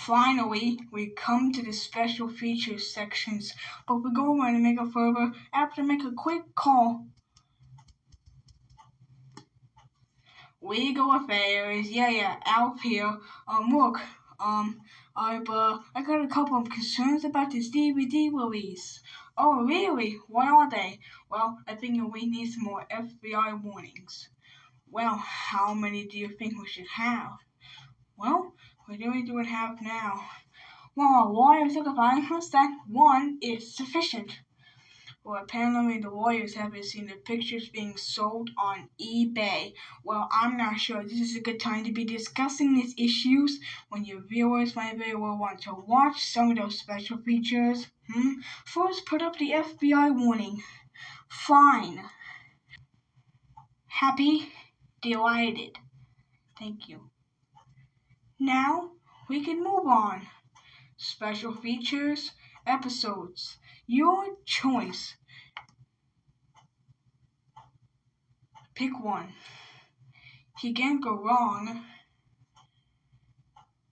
Finally, we come to the special features sections, but we're going to make it further after make a quick call. Legal affairs, yeah, Alf here. Look, I got a couple of concerns about this DVD release. Oh, really? What are they? Well, I think we need some more FBI warnings. Well, how many do you think we should have? Well, we only do have now. Well, lawyers took advice that one is sufficient. Well, apparently the lawyers haven't seen the pictures being sold on eBay. Well, I'm not sure this is a good time to be discussing these issues when your viewers might very well want to watch some of those special features. First, put up the FBI warning. Fine. Happy? Delighted. Thank you. Now, we can move on. Special features, episodes. Your choice. Pick one. You can't go wrong.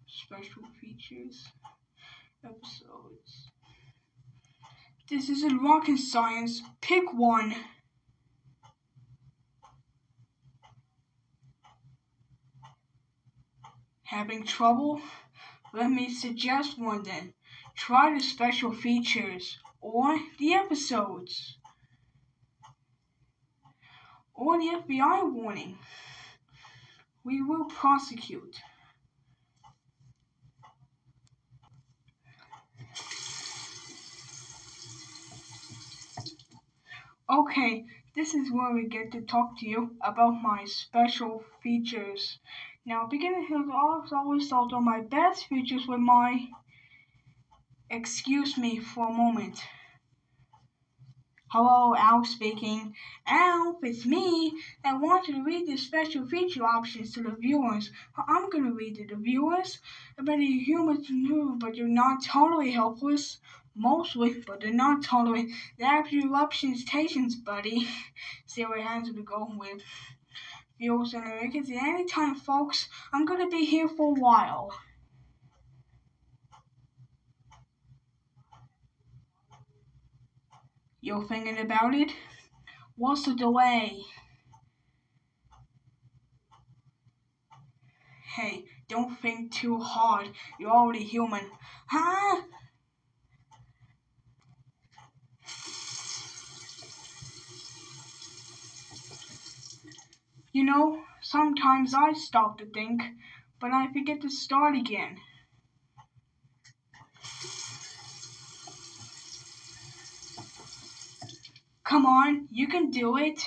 Special features, episodes. This isn't rocket science. Pick one. Having trouble? Let me suggest one then. Try the special features or the episodes or the FBI warning. We will prosecute. Okay, this is where we get to talk to you about my special features. Now, beginning here, I've always thought on my best features with my. Excuse me for a moment. Hello, Alf speaking. Alf, it's me that wanted to read the special feature options to the viewers. I'm gonna read to the viewers. I bet you humans knew, but you're not totally helpless. Mostly, but they're not totally. They have your options stations, buddy. See what hands we go with. Viewers and Americans, at any time, folks. I'm gonna be here for a while. You're thinking about it? What's the delay? Hey, don't think too hard. You're already human. Huh? You know, sometimes I stop to think, but I forget to start again. Come on, you can do it.